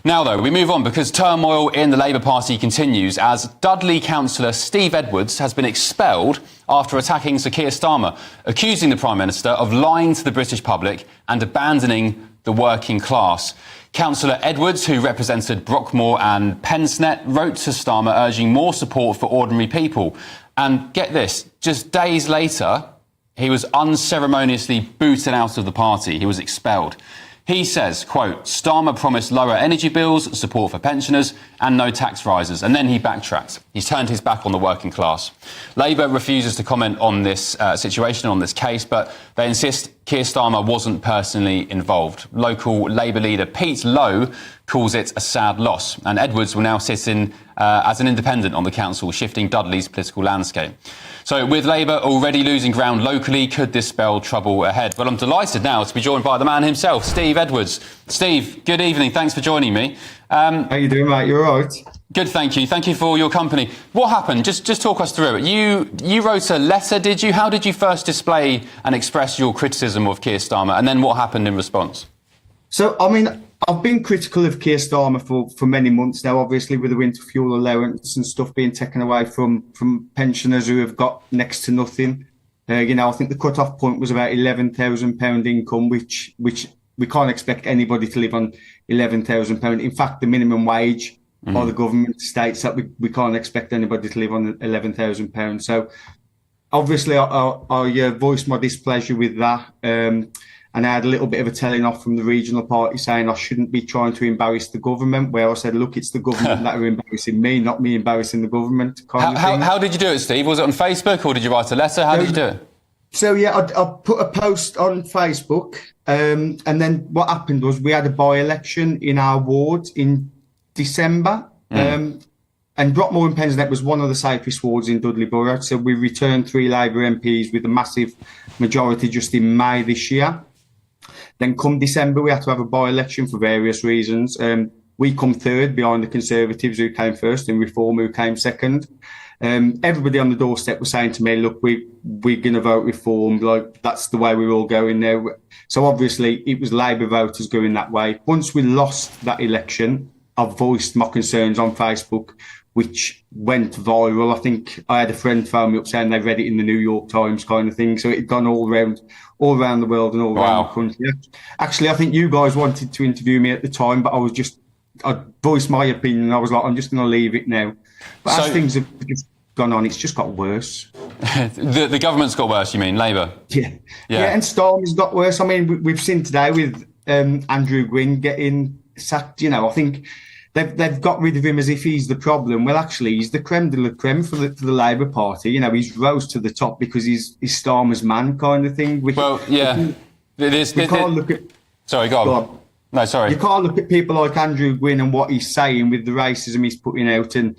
Now, though, we move on because turmoil in the Labour Party continues as Dudley Councillor Steve Edwards has been expelled after attacking Sir Keir Starmer, accusing the Prime Minister of lying to the British public and abandoning the working class. Councillor Edwards, who represented Brockmore and Pensnet, wrote to Starmer urging more support for ordinary people. And get this, just days later, he was unceremoniously booted out of the party. He was expelled. He says, quote, Starmer promised lower energy bills, support for pensioners and no tax rises. And then he backtracked. He's turned his back on the working class. Labour refuses to comment on this situation, on this case, but they insist Keir Starmer wasn't personally involved. Local Labour leader Pete Lowe calls it a sad loss. And Edwards will now sit in as an independent on the council, shifting Dudley's political landscape. So with Labour already losing ground locally, could this spell trouble ahead? Well, I'm delighted now to be joined by the man himself, Steve Edwards. Steve, good evening. Thanks for joining me. How you doing, mate? You all right? Good, thank you. Thank you for your company. What happened? Just talk us through it. You wrote a letter, did you? How did you first display and express your criticism of Keir Starmer? And then what happened in response? So, I mean, I've been critical of Keir Starmer for many months now, obviously with the winter fuel allowance and stuff being taken away from pensioners who have got next to nothing. I think the cut-off point was about £11,000 income, which we can't expect anybody to live on £11,000. In fact, the minimum wage by the government states that we can't expect anybody to live on £11,000. So obviously I voiced my displeasure with that. And I had a little bit of a telling off from the regional party saying I shouldn't be trying to embarrass the government, where I said, look, it's the government that are embarrassing me, not me embarrassing the government. How did you do it, Steve? Was it on Facebook or did you write a letter? How did you do it? So, yeah, I put a post on Facebook and then what happened was we had a by-election in our ward in December. And Brockmore and Pensnet was one of the safest wards in Dudley Borough. So we returned 3 Labour MPs with a massive majority just in May this year. Then come December, we had to have a by-election for various reasons. We come third behind the Conservatives who came first and Reform who came second. Everybody on the doorstep was saying to me, look, we're going to vote Reform. Like, that's the way we're all going now. So obviously it was Labour voters going that way. Once we lost that election, I voiced my concerns on Facebook, which went viral. I think I had a friend phone me up saying they read it in the New York Times kind of thing. So it had gone all around the world and all around the country. Actually, I think you guys wanted to interview me at the time, but I voiced my opinion. I was like, I'm just going to leave it now. But as things have just gone on, it's just got worse. the government's got worse, you mean, Labour? Yeah, and Starmer's got worse. I mean, we've seen today with Andrew Gwynn getting sacked. I think they've got rid of him as if he's the problem. Well, actually, he's the creme de la creme for the Labour Party. He's rose to the top because he's Starmer's man kind of thing. We can't look at... Sorry, go on. No, sorry. You can't look at people like Andrew Gwynn and what he's saying with the racism he's putting out and,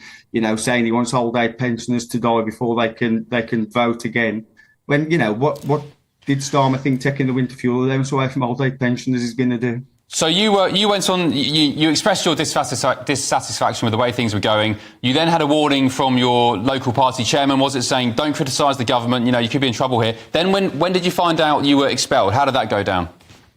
saying he wants old age pensioners to die before they can vote again. When, what did Starmer think taking the winter fuel allowance away from old age pensioners is going to do? So you went on, you expressed your dissatisfaction with the way things were going. You then had a warning from your local party chairman, was it, saying, don't criticise the government, you could be in trouble here. Then when did you find out you were expelled? How did that go down?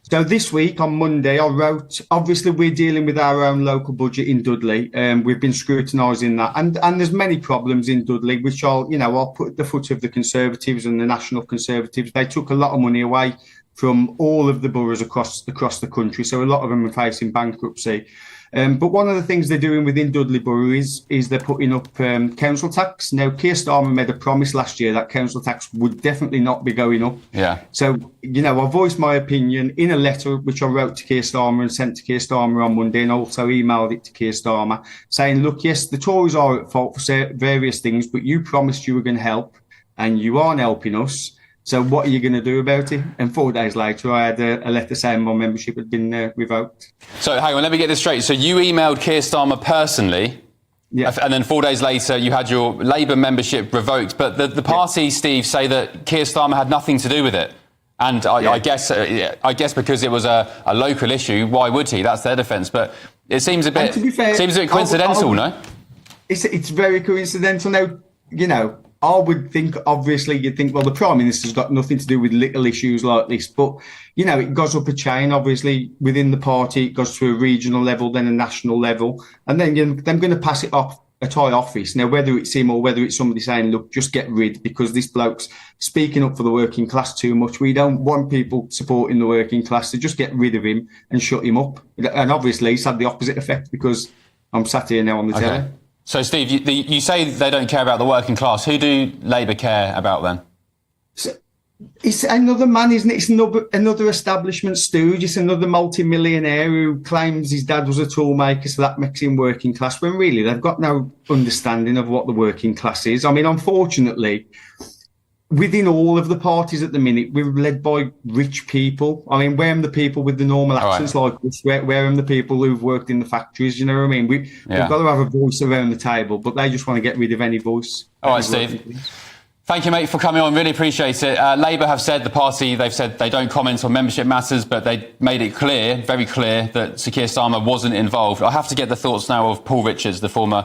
So this week on Monday, I wrote, obviously we're dealing with our own local budget in Dudley. We've been scrutinising that. And there's many problems in Dudley, which I'll put at the foot of the Conservatives and the National Conservatives. They took a lot of money away from all of the boroughs across the country. So a lot of them are facing bankruptcy. But one of the things they're doing within Dudley Borough is they're putting up council tax. Now, Keir Starmer made a promise last year that council tax would definitely not be going up. Yeah. So, I voiced my opinion in a letter which I wrote to Keir Starmer and sent to Keir Starmer on Monday, and also emailed it to Keir Starmer saying, look, yes, the Tories are at fault for various things, but you promised you were going to help and you aren't helping us. So what are you going to do about it? And 4 days later, I had a letter saying my membership had been revoked. So hang on, let me get this straight. So you emailed Keir Starmer personally, yeah, and then 4 days later you had your Labour membership revoked. But the party, yeah, Steve, say that Keir Starmer had nothing to do with it. And I guess because it was a local issue, why would he? That's their defence. But it seems a bit, coincidental, no? It's very coincidental. Now, I would think, obviously, you'd think, well, the Prime Minister's got nothing to do with little issues like this. But, you know, it goes up a chain, obviously, within the party. It goes to a regional level, then a national level. And then they're going to pass it off at high office. Now, whether it's him or whether it's somebody saying, look, just get rid, because this bloke's speaking up for the working class too much. We don't want people supporting the working class, so just get rid of him and shut him up. And obviously, it's had the opposite effect, because I'm sat here now on the telly. So, Steve, you say they don't care about the working class. Who do Labour care about then? So, it's another man, isn't it? It's another establishment stooge. It's another multi-millionaire who claims his dad was a toolmaker, so that makes him working class, when really they've got no understanding of what the working class is. I mean, unfortunately, within all of the parties at the minute, we're led by rich people. I mean, where are the people with the normal accents like this? Where are the people who've worked in the factories? You know what I mean? We've got to have a voice around the table, but they just want to get rid of any voice. All right, Steve. Thank you, mate, for coming on. Really appreciate it. Labour have said, the party, they've said they don't comment on membership matters, but they made it clear, very clear, that Sir Keir Starmer wasn't involved. I have to get the thoughts now of Paul Richards, the former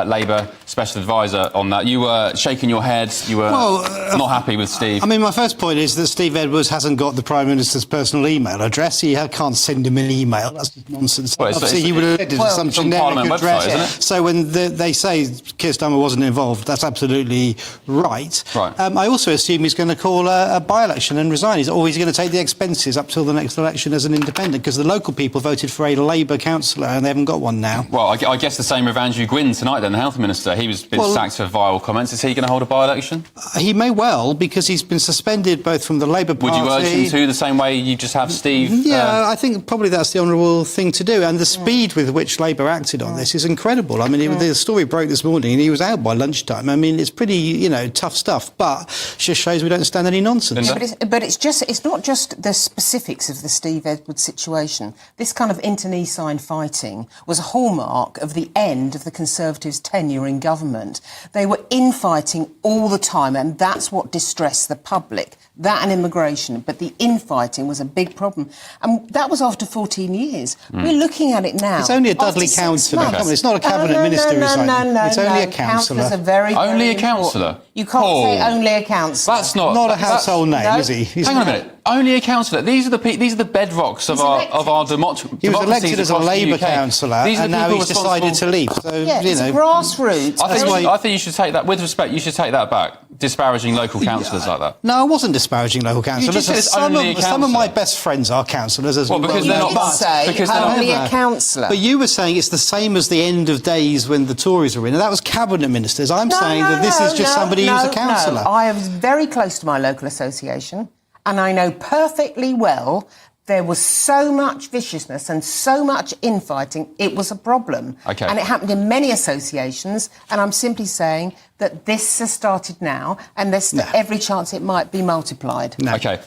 Labour Special Advisor, on that. You were shaking your head. You were not happy with Steve. I mean, my first point is that Steve Edwards hasn't got the Prime Minister's personal email address. He can't send him an email. That's just nonsense. Well, obviously, he would have said some generic address. Website, isn't it? So when they say Keir Starmer wasn't involved, that's absolutely right. I also assume he's going to call a by-election and resign. He's going to take the expenses up till the next election as an independent, because the local people voted for a Labour councillor and they haven't got one now. Well, I guess the same with Andrew Gwynn tonight then, the health minister. He was been sacked for vile comments. Is he going to hold a by-election? He may well, because he's been suspended both from the Labour Party... Would you urge him to, the same way you just have Steve? Yeah, I think probably that's the honourable thing to do. And the speed with which Labour acted on this is incredible. I mean, the story broke this morning and he was out by lunchtime. I mean, it's pretty, tough stuff, but just shows we don't stand any nonsense. But it's not just the specifics of the Steve Edwards situation. This kind of internecine fighting was a hallmark of the end of the Conservatives' tenure in government. They were infighting all the time, and that's what distressed the public. That and immigration, but the infighting was a big problem. And that was after 14 years. We're looking at it now. It's only a Dudley councillor. It's not a cabinet minister who's it's only a councillor. Only a councillor? You can't say only a councillor. That's not a household name, is he? Hang on a minute. Only a councillor. These are the bedrocks of our democracy. He was elected as a Labour councillor, and now he's decided to leave. So, it's grassroots. I think you should take that, with respect, you should take that back, disparaging local councillors like that. No, I wasn't disparaging local councillors. Some of my best friends are councillors as well. Because they're not only a councillor. But you were saying it's the same as the end of days when the Tories were in, and that was cabinet ministers. I'm saying that this is just somebody who's a councillor. I was very close to my local association, and I know perfectly well there was so much viciousness and so much infighting, it was a problem. Okay. And it happened in many associations, and I'm simply saying that this has started now, and there's every chance it might be multiplied. Okay.